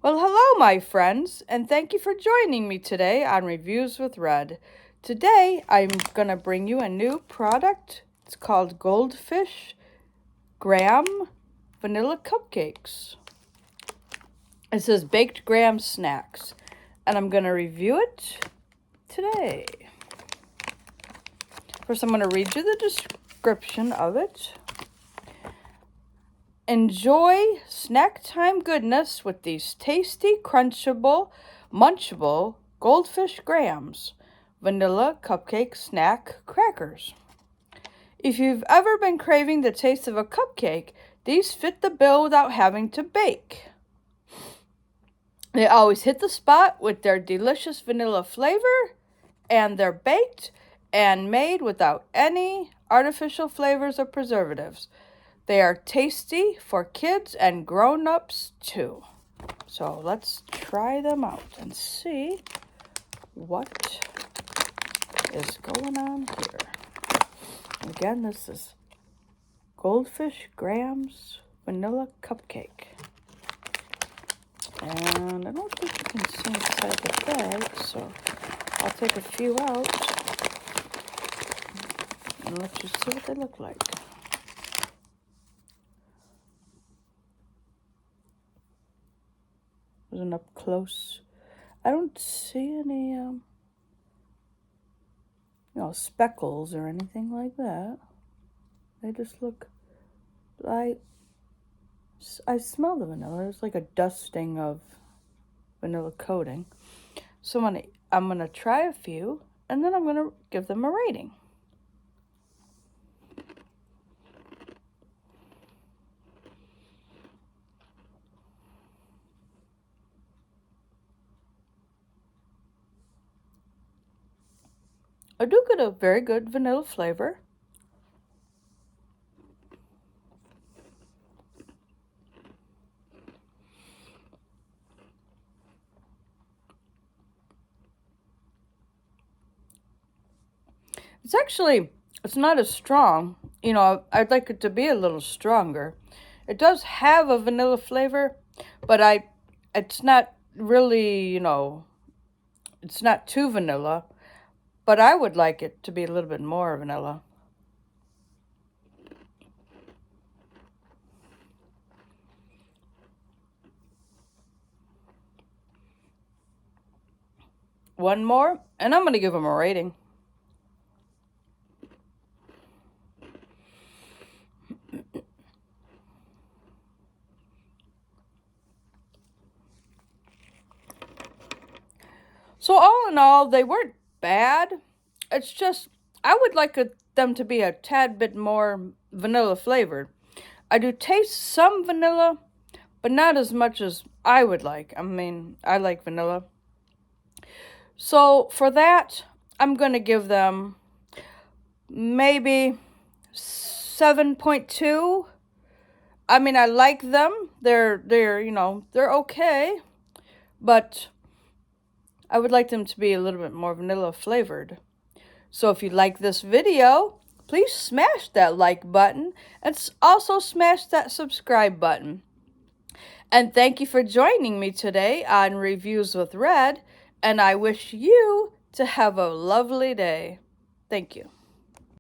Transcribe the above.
Well, hello, my friends, and thank you for joining me today on Reviews with Red. Today, I'm going to bring you a new product. It's called Goldfish Graham Vanilla Cupcakes. It says Baked Graham Snacks, and I'm going to review it today. First, I'm going to read you the description of it. Enjoy snack time goodness with these tasty, crunchable, munchable Goldfish Grahams vanilla cupcake snack crackers. If you've ever been craving the taste of a cupcake, these fit the bill without having to bake. They always hit the spot with their delicious vanilla flavor, and they're baked and made without any artificial flavors or preservatives. They are tasty for kids and grown-ups too. So let's try them out and see what is going on here. Again, this is Goldfish Graham's Vanilla Cupcake. And I don't think you can see inside the bag, so I'll take a few out and let you see what they look like. An up close. I don't see any, speckles or anything like that. They just look like, I smell the vanilla. There's like a dusting of vanilla coating. So I'm gonna try a few, and then I'm gonna give them a rating. I do get a very good vanilla flavor. It's not as strong. I'd like it to be a little stronger. It does have a vanilla flavor, but it's not really, it's not too vanilla. But I would like it to be a little bit more vanilla. One more, and I'm going to give them a rating. So all in all, they weren't bad. It's just, I would like them to be a tad bit more vanilla flavored. I do taste some vanilla, but not as much as I would like. I mean, I like vanilla. So for that, I'm going to give them maybe 7.2. I mean, I like them. They're okay, but I would like them to be a little bit more vanilla flavored. So if you like this video, please smash that like button and also smash that subscribe button. And thank you for joining me today on Reviews with Red, and I wish you to have a lovely day. Thank you.